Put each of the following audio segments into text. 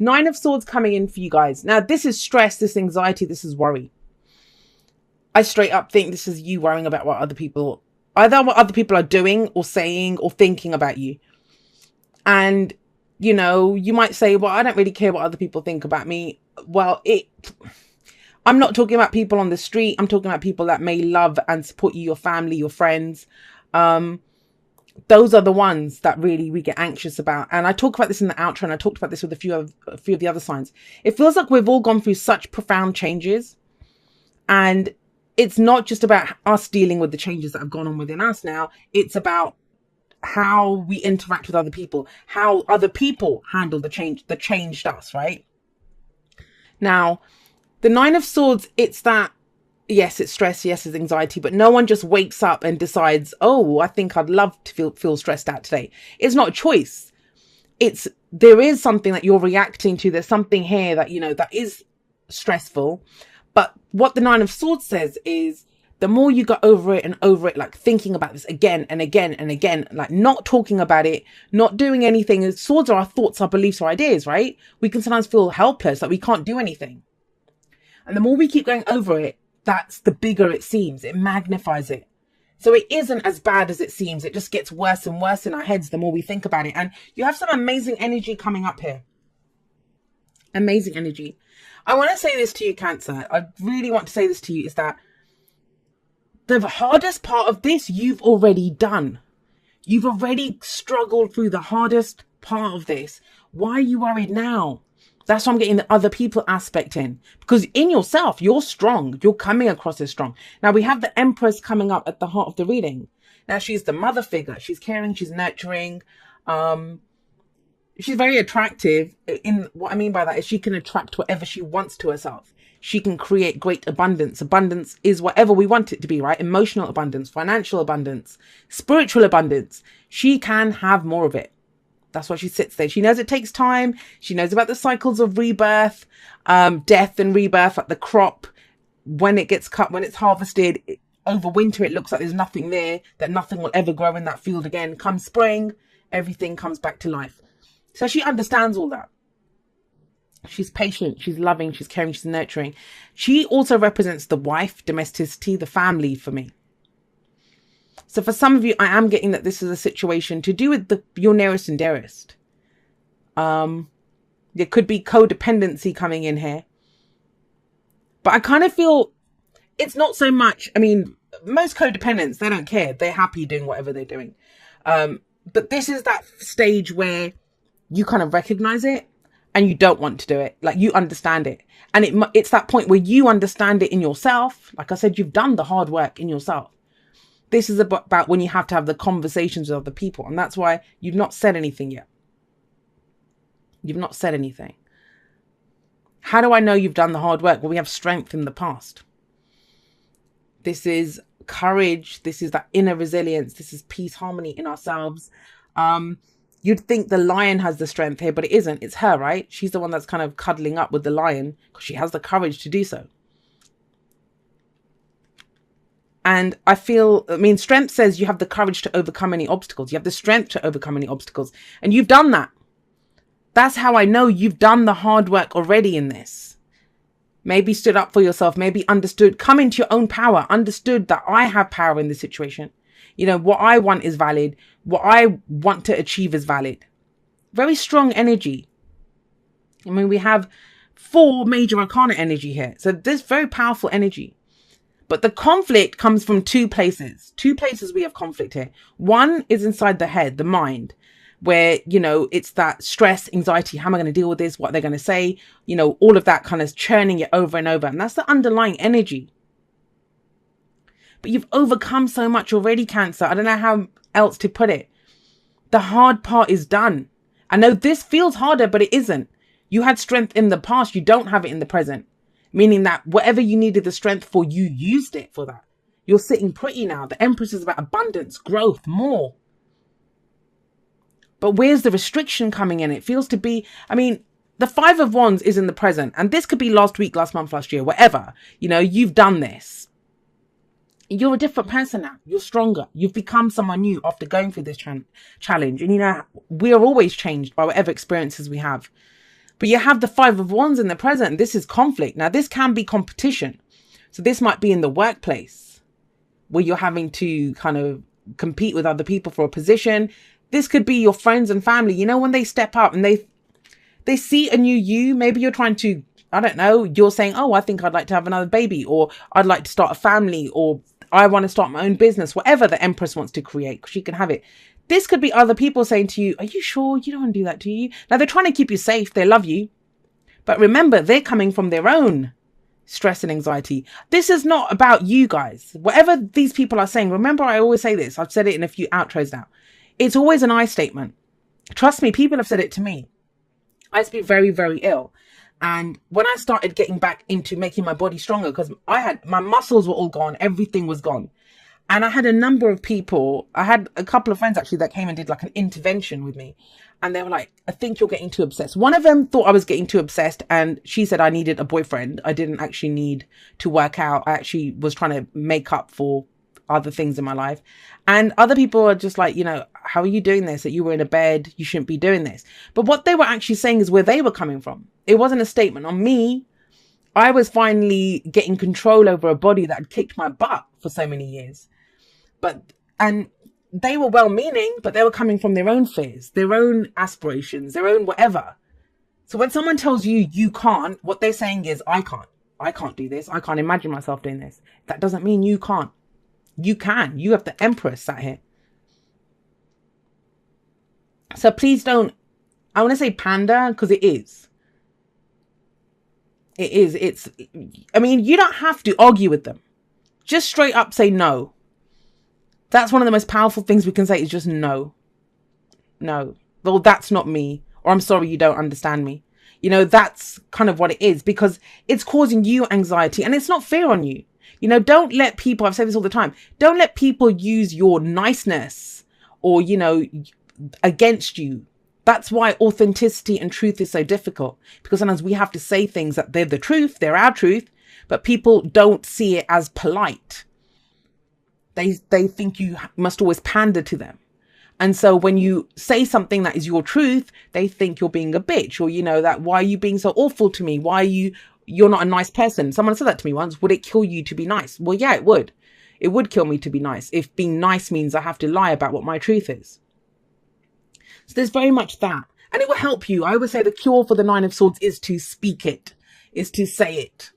Nine of Swords coming in for you guys. Now, this is stress, this anxiety, this is worry. I straight up think this is you worrying about either what other people are doing or saying or thinking about you. And, you know, you might say, well, I don't really care what other people think about me. Well, I'm not talking about people on the street. I'm talking about people that may love and support you, your family, your friends. Those are the ones that really we get anxious about. And I talk about this in the outro, and I talked about this with a few of the other signs. It feels like we've all gone through such profound changes, and it's not just about us dealing with the changes that have gone on within us now. It's about how we interact with other people, how other people handle the changed us, right? Now, the Nine of Swords, it's that, yes, it's stress, yes, it's anxiety, but no one just wakes up and decides, oh, I think I'd love to feel stressed out today. It's not a choice. There is something that you're reacting to. There's something here that, you know, that is stressful. But what the Nine of Swords says is, the more you go over it and over it, like thinking about this again and again and again, like not talking about it, not doing anything. Swords are our thoughts, our beliefs, our ideas, right? We can sometimes feel helpless, like we can't do anything. And the more we keep going over it, that's the bigger it seems. It magnifies it. So it isn't as bad as it seems. It just gets worse and worse in our heads the more we think about it. And you have some amazing energy coming up here. Amazing energy. I want to say this to you, Cancer. I really want to say this to you, is that the hardest part of this, you've already done. You've already struggled through the hardest part of this. Why are you worried now? That's why I'm getting the other people aspect in. Because in yourself, you're strong. You're coming across as strong. Now, we have the Empress coming up at the heart of the reading. Now, she's the mother figure. She's caring. She's nurturing. She's very attractive. In what I mean by that is she can attract whatever she wants to herself. She can create great abundance. Abundance is whatever we want it to be, right? Emotional abundance, financial abundance, spiritual abundance. She can have more of it. That's why she sits there. She knows it takes time. She knows about the cycles of rebirth, death and rebirth, like the crop. When it gets cut, when it's harvested, over winter, it looks like there's nothing there, that nothing will ever grow in that field again. Come spring, everything comes back to life. So she understands all that. She's patient, she's loving, she's caring, she's nurturing. She also represents the wife, domesticity, the family for me. So for some of you, I am getting that this is a situation to do with your nearest and dearest. There could be codependency coming in here. But I kind of feel it's not so much, I mean, most codependents, they don't care. They're happy doing whatever they're doing. But this is that stage where you kind of recognize it and you don't want to do it. Like, you understand it. And it's that point where you understand it in yourself. Like I said, you've done the hard work in yourself. This is about when you have to have the conversations with other people. And that's why you've not said anything yet. You've not said anything. How do I know you've done the hard work? Well, we have strength in the past. This is courage. This is that inner resilience. This is peace, harmony in ourselves. You'd think the lion has the strength here, but it isn't. It's her, right? She's the one that's kind of cuddling up with the lion because she has the courage to do so. And I mean, strength says you have the courage to overcome any obstacles. You have the strength to overcome any obstacles. And you've done that. That's how I know you've done the hard work already in this. Maybe stood up for yourself, maybe understood, come into your own power, understood that I have power in this situation. You know, what I want is valid. What I want to achieve is valid. Very strong energy. I mean, we have 4 major arcana energy here. So there's very powerful energy. But the conflict comes from 2 places. 2 places we have conflict here. One is inside the head, the mind, where, you know, it's that stress, anxiety. How am I going to deal with this? What are they going to say? You know, all of that kind of churning it over and over. And that's the underlying energy. But you've overcome so much already, Cancer. I don't know how else to put it. The hard part is done. I know this feels harder, but it isn't. You had strength in the past. You don't have it in the present. Meaning that whatever you needed the strength for, you used it for that. You're sitting pretty now. The Empress is about abundance, growth, more. But where's the restriction coming in? It feels to be, I mean, the 5 of Wands is in the present. And this could be last week, last month, last year, whatever. You know, you've done this. You're a different person now. You're stronger. You've become someone new after going through this challenge. And, you know, we are always changed by whatever experiences we have. But you have the Five of Wands in the present. This is conflict. Now, this can be competition. So this might be in the workplace where you're having to kind of compete with other people for a position. This could be your friends and family. You know, when they step up and they see a new you, maybe you're trying to, I don't know, you're saying, oh, I think I'd like to have another baby, or I'd like to start a family, or I want to start my own business, whatever the Empress wants to create, she can have it. This could be other people saying to you, are you sure you don't want to do that, do you? Now, they're trying to keep you safe. They love you. But remember, they're coming from their own stress and anxiety. This is not about you guys. Whatever these people are saying, remember, I always say this. I've said it in a few outros now. It's always an I statement. Trust me, people have said it to me. I used to be very, very ill. And when I started getting back into making my body stronger, because my muscles were all gone, everything was gone. And I had a number of people, I had a couple of friends actually that came and did like an intervention with me. And they were like, I think you're getting too obsessed. One of them thought I was getting too obsessed, and she said I needed a boyfriend. I didn't actually need to work out. I actually was trying to make up for other things in my life. And other people are just like, you know, how are you doing this? That you were in a bed, you shouldn't be doing this. But what they were actually saying is where they were coming from. It wasn't a statement on me. I was finally getting control over a body that had kicked my butt for so many years. And they were well-meaning, but they were coming from their own fears, their own aspirations, their own whatever. So when someone tells you you can't, what they're saying is, I can't do this. I can't imagine myself doing this. That doesn't mean you can't. You can. You have the Empress sat here. So please don't, I want to say pander, because it is. It is. I mean, you don't have to argue with them. Just straight up say no. That's one of the most powerful things we can say is just no. No. Well, that's not me. Or I'm sorry, you don't understand me. You know, that's kind of what it is, because it's causing you anxiety and it's not fair on you. You know, don't let people, I've said this all the time, don't let people use your niceness or, you know, against you. That's why authenticity and truth is so difficult, because sometimes we have to say things that they're the truth, they're our truth, but people don't see it as polite. They think you must always pander to them. And so when you say something that is your truth, they think you're being a bitch, or, you know, that why are you being so awful to me? Why are you're not a nice person? Someone said that to me once. Would it kill you to be nice? Well, yeah, it would. It would kill me to be nice. If being nice means I have to lie about what my truth is. So there's very much that. And it will help you. I always say the cure for the Nine of Swords is to speak it, is to say it.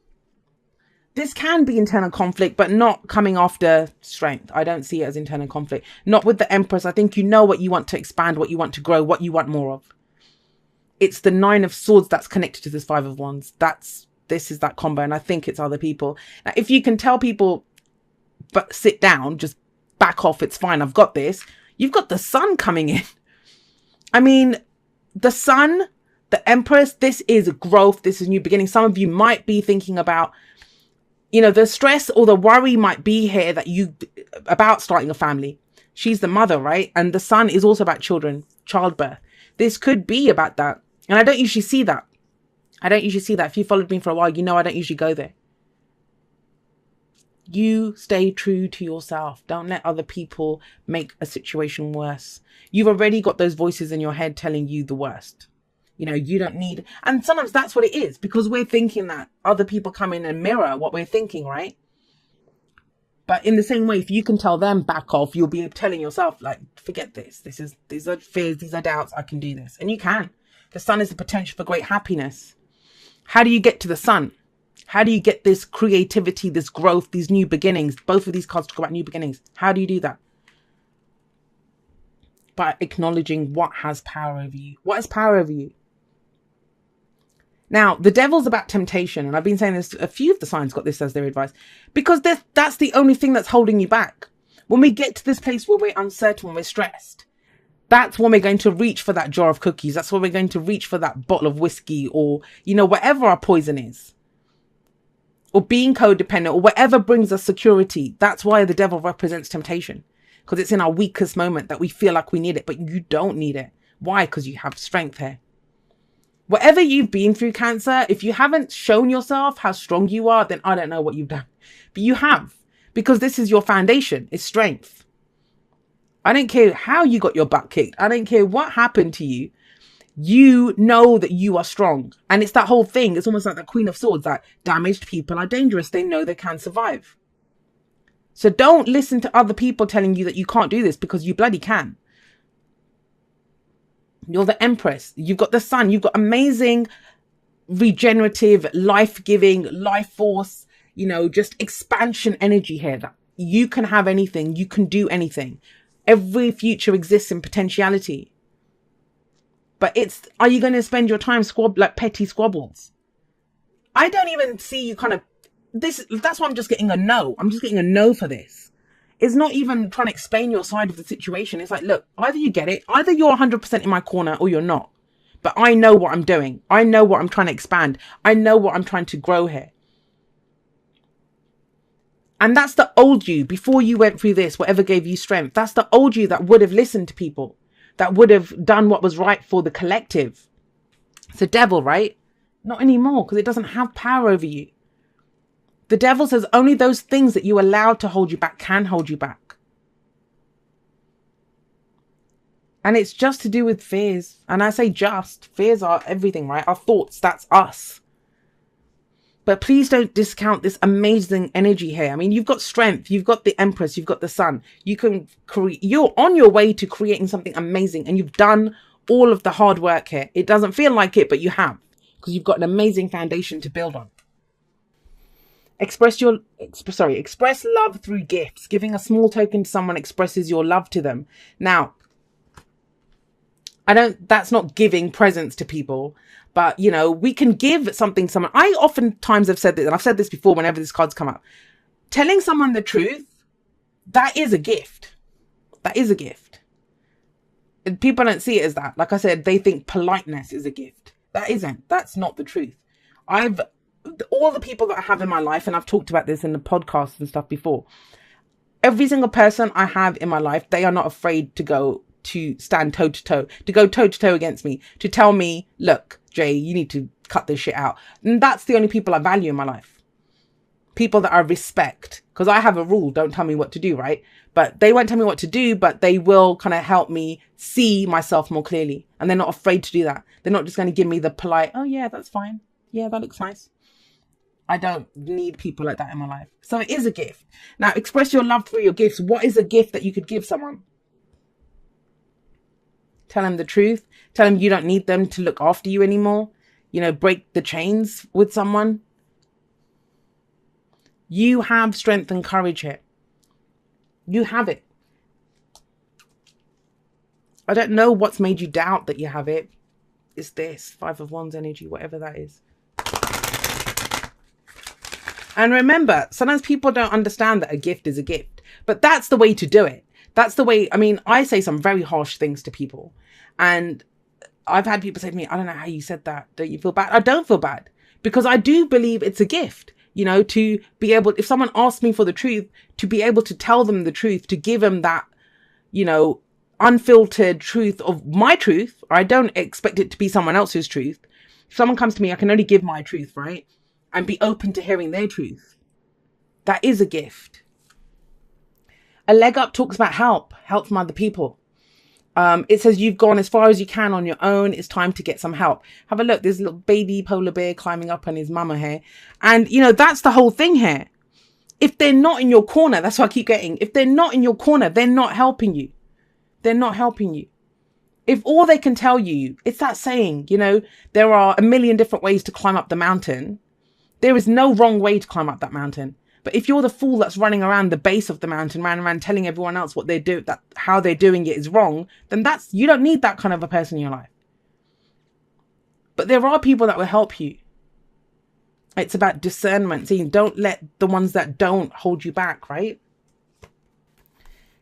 This can be internal conflict, but not coming after strength. I don't see it as internal conflict. Not with the Empress. I think you know what you want to expand, what you want to grow, what you want more of. It's the Nine of Swords that's connected to this Five of Wands. This is that combo, and I think it's other people. Now, if you can tell people, but sit down, just back off, it's fine, I've got this. You've got the Sun coming in. I mean, the Sun, the Empress, this is growth. This is new beginning. Some of you might be thinking about, you know, the stress or the worry might be here that about starting a family. She's the mother, right? And the Sun is also about children, childbirth. This could be about that. And I don't usually see that. If you followed me for a while, you know I don't usually go there. You stay true to yourself. Don't let other people make a situation worse. You've already got those voices in your head telling you the worst. You know, you don't need, and sometimes that's what it is, because we're thinking that other people come in and mirror what we're thinking, right? But in the same way, if you can tell them back off, you'll be telling yourself, like, forget this. These are fears, these are doubts. I can do this. And you can. The Sun is the potential for great happiness. How do you get to the Sun? How do you get this creativity, this growth, these new beginnings? Both of these cards talk about new beginnings. How do you do that? By acknowledging what has power over you. What has power over you? Now, the Devil's about temptation. And I've been saying this, a few of the signs got this as their advice. Because that's the only thing that's holding you back. When we get to this place where we're uncertain, when we're stressed, that's when we're going to reach for that jar of cookies. That's when we're going to reach for that bottle of whiskey, or, you know, whatever our poison is. Or being codependent, or whatever brings us security. That's why the Devil represents temptation. Because it's in our weakest moment that we feel like we need it, but you don't need it. Why? Because you have strength here. Whatever you've been through, Cancer, if you haven't shown yourself how strong you are, then I don't know what you've done. But you have. Because this is your foundation. It's strength. I don't care how you got your butt kicked. I don't care what happened to you. You know that you are strong. And it's that whole thing. It's almost like the Queen of Swords, that damaged people are dangerous. They know they can survive. So don't listen to other people telling you that you can't do this, because you bloody can. You're the Empress. You've got the sun. You've got amazing, regenerative, life-giving, life force, just expansion energy here. That you can have anything. You can do anything. Every future exists in potentiality. But are you going to spend your time petty squabbles? I don't even see you that's why I'm just getting a no. I'm just getting a no for this. It's not even trying to explain your side of the situation. It's like, look, either you get it, either you're 100% in my corner or you're not. But I know what I'm doing. I know what I'm trying to expand. I know what I'm trying to grow here. And that's the old you before you went through this, whatever gave you strength. That's the old you that would have listened to people, that would have done what was right for the collective. It's the devil, right? Not anymore, because it doesn't have power over you. The devil says only those things that you allowed to hold you back can hold you back. And it's just to do with fears. And I say fears are everything, right? Our thoughts, that's us. But please don't discount this amazing energy here. I mean, you've got strength, you've got the Empress, you've got the sun. You're on your way to creating something amazing, and you've done all of the hard work here. It doesn't feel like it, but you have, because you've got an amazing foundation to build on. Express love through gifts. Giving a small token to someone expresses your love to them. Now, that's not giving presents to people, but we can give something to someone. I oftentimes have said this, and I've said this before whenever these cards come up. Telling someone the truth, that is a gift. That is a gift. And people don't see it as that. Like I said, they think politeness is a gift. That isn't. That's not the truth. All the people that I have in my life, and I've talked about this in the podcast and stuff before, every single person I have in my life, they are not afraid to stand toe to toe, to go toe to toe against me, to tell me, look, Jay, you need to cut this shit out. And that's the only people I value in my life. People that I respect, because I have a rule, don't tell me what to do, right? But they won't tell me what to do, but they will kind of help me see myself more clearly. And they're not afraid to do that. They're not just going to give me the polite, oh yeah, that's fine. Yeah, that looks nice. I don't need people like that in my life. So it is a gift. Now, express your love through your gifts. What is a gift that you could give someone? Tell them the truth. Tell them you don't need them to look after you anymore. Break the chains with someone. You have strength and courage here. You have it. I don't know what's made you doubt that you have it. It's this 5 of Wands energy, whatever that is. And remember, sometimes people don't understand that a gift is a gift, but that's the way to do it. That's the way. I mean, I say some very harsh things to people, and I've had people say to me, I don't know how you said that. Don't you feel bad? I don't feel bad, because I do believe it's a gift, to be able, if someone asks me for the truth, to be able to tell them the truth, to give them that, unfiltered truth of my truth. I don't expect it to be someone else's truth. If someone comes to me, I can only give my truth, right? And be open to hearing their truth. That is a gift. A leg up talks about help from other people. It says you've gone as far as you can on your own. It's time to get some help. Have a look. There's a little baby polar bear climbing up on his mama here. And, that's the whole thing here. If they're not in your corner, that's what I keep getting. If they're not in your corner, they're not helping you. They're not helping you. If all they can tell you, it's that saying, there are a million different ways to climb up the mountain. There is no wrong way to climb up that mountain. But if you're the fool that's running around the base of the mountain, running around telling everyone else what they do, that how they're doing it is wrong, then you don't need that kind of a person in your life. But there are people that will help you. It's about discernment. See, don't let the ones that don't hold you back, right?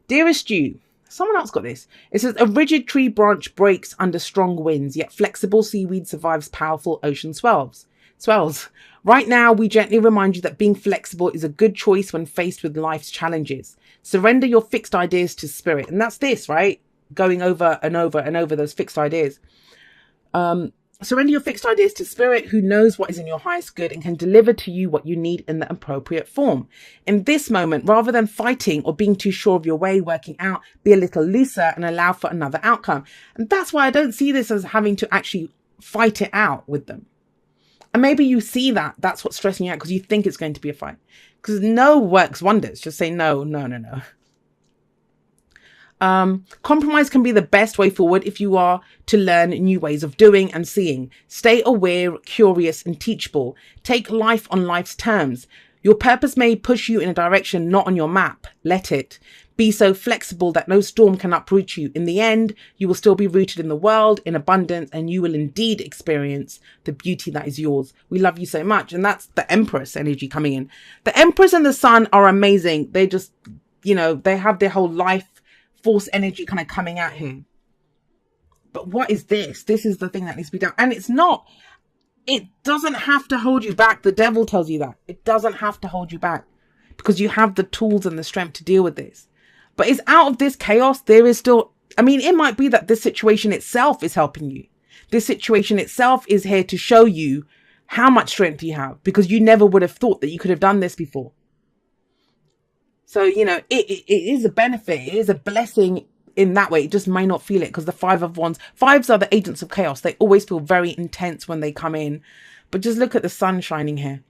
Dearest you, someone else got this. It says, a rigid tree branch breaks under strong winds, yet flexible seaweed survives powerful ocean swells. Right now, we gently remind you that being flexible is a good choice when faced with life's challenges. Surrender your fixed ideas to spirit. And that's this, right? Going over and over and over those fixed ideas. Surrender your fixed ideas to spirit, who knows what is in your highest good and can deliver to you what you need in the appropriate form. In this moment, rather than fighting or being too sure of your way, working out, be a little looser and allow for another outcome. And that's why I don't see this as having to actually fight it out with them. And maybe you see that that's what's stressing you out because you think it's going to be a fight. Because no works wonders. Just say no, no, no, no. Compromise can be the best way forward if you are to learn new ways of doing and seeing. Stay aware, curious, and teachable. Take life on life's terms. Your purpose may push you in a direction not on your map. Let it. Be so flexible that no storm can uproot you. In the end, you will still be rooted in the world, in abundance, and you will indeed experience the beauty that is yours. We love you so much. And that's the Empress energy coming in. The Empress and the Sun are amazing. They just, you know, they have their whole life force energy kind of coming out here. But what is this? This is the thing that needs to be done. And it doesn't have to hold you back. The devil tells you that. It doesn't have to hold you back because you have the tools and the strength to deal with this. But it's out of this chaos. There is still, I mean, it might be that this situation itself is helping you. This situation itself is here to show you how much strength you have because you never would have thought that you could have done this before. So, you know, it is a benefit. It is a blessing in that way. It just may not feel it because the Five of Wands, fives are the agents of chaos. They always feel very intense when they come in. But just look at the sun shining here.